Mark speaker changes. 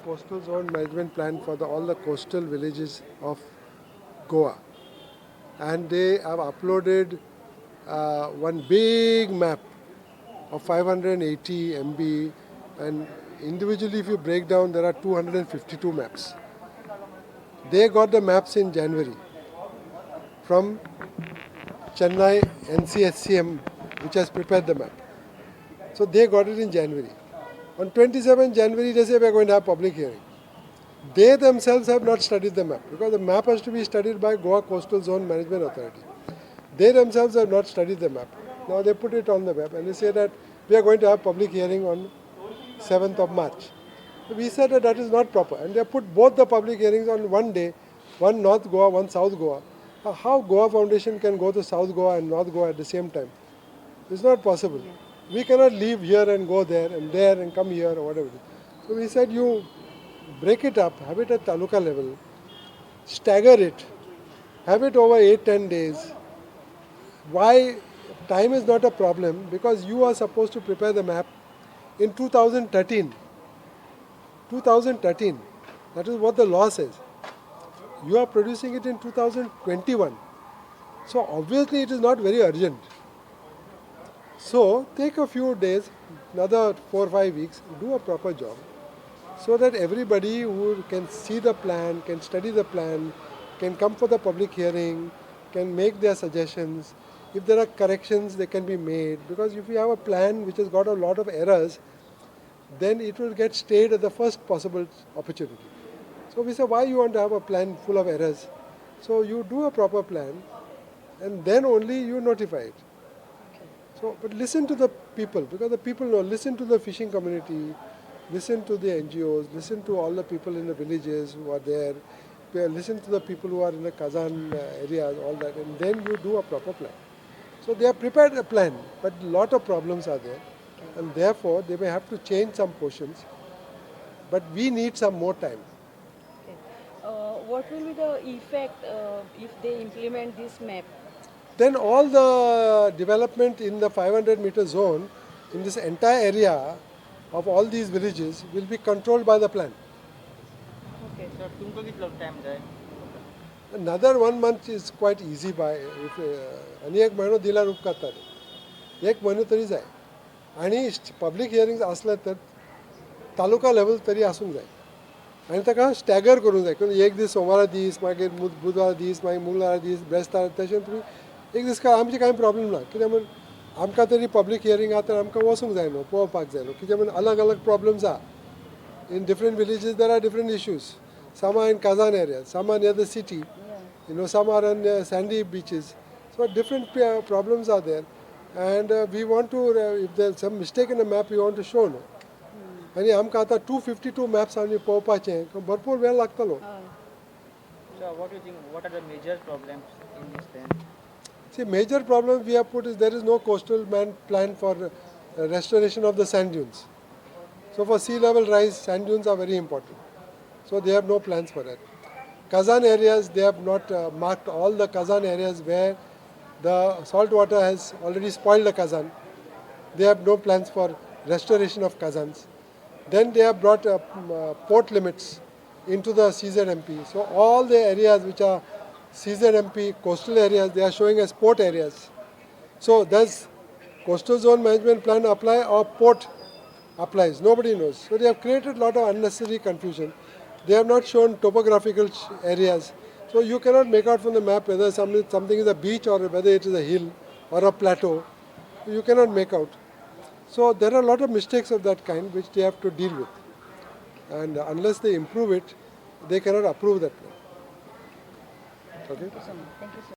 Speaker 1: coastal zone management plan for all the coastal villages of Goa. And they have uploaded one big map of 580 MB, and individually if you break down there are 252 maps. They got the maps in January from Chennai NCSCM, which has prepared the map. So they got it in January. On 27 January they say we are going to have public hearing. They themselves have not studied the map because the map has to be studied by Goa Coastal Zone Management Authority. They themselves have not studied the map. Now they put it on the web and they say that we are going to have public hearing on 7th of March. So we said that that is not proper, and they put both the public hearings on one day, one North Goa, one South Goa. How Goa Foundation can go to South Goa and North Goa at the same time? It's not possible. We cannot leave here and go there and come here or whatever. So we said you break it up, have it at taluka level, stagger it, have it over 8-10 days. Why time is not a problem? Because you are supposed to prepare the map in 2013. 2013. That is what the law says. You are producing it in 2021. So obviously it is not very urgent. So take a few days, another 4 or 5 weeks, do a proper job so that everybody who can see the plan, can study the plan, can come for the public hearing, can make their suggestions. If there are corrections, they can be made. Because if you have a plan which has got a lot of errors, then it will get stayed at the first possible opportunity. So we say, why you want to have a plan full of errors? So you do a proper plan and then only you notify it. So, but listen to the people, because the people know, listen to the fishing community, listen to the NGOs, listen to all the people in the villages who are there, listen to the people who are in the Kazan areas, all that, and then you do a proper plan. So they have prepared a plan, but a lot of problems are there, and therefore they may have to change some portions, but we need some more time.
Speaker 2: Okay. What will be the effect if they implement this map?
Speaker 1: Then all the development in the 500-meter zone, in this entire area of all these villages, will be controlled by the plan.
Speaker 2: Okay.
Speaker 3: Sir तुमको किती time जाय?
Speaker 1: Another 1 month is quite easy by if आणि एक महिनो दिला रूप करतात एक महिनो तरी जाय आणि पब्लिक हियरिंग्स असले तर तालुका लेवल तरी आसूंक जाय आणि ताका स्टॅगर करूंक जाय किंवा एक दीस सोमारा दीस मागीर बुधवार दीस मागीर मंगळार दीस बेस्तार तशें तुमी एक दीस आमचे कांय प्रॉब्लेम ना कित्याक म्हण आमकां तरी पब्लीक हियरिंग आहा तर आमकां वचूंक जाय न्हू पळोवपाक जाय न्हू कित्याक म्हण अलग अलग प्रॉब्लेम्स आहा in different villages there are different issues some are in Kazan area, some are near the city, some are on sandy beaches. So different problems are there, and we want to, if there's some mistake in the map, we want to show. No? आणि आमकां आतां 252 maps आमी पळोवपाचें भरपूर वेळ लागतलो.
Speaker 3: So what do you think? What are the major problems in this plan?
Speaker 1: See, major problem we have put is there is no coastal plan for restoration of the sand dunes. So for sea level rise, sand dunes are very important. So they have no plans for that. Kazan areas, they have not marked all the Kazan areas where the salt water has already spoiled the Kazan. They have no plans for restoration of Kazans. Then they have brought port limits into the CZMP. So all the areas which are CZMP coastal areas, they are showing as port areas. So does coastal zone management plan apply or port applies? Nobody knows. So they have created a lot of unnecessary confusion. They have not shown topographical areas. So you cannot make out from the map whether something is a beach or whether it is a hill or a plateau. You cannot make out. So there are a lot of mistakes of that kind which they have to deal with. And unless they improve it, they cannot approve that plan. Okay?
Speaker 2: Thank you so much. Thank you so much.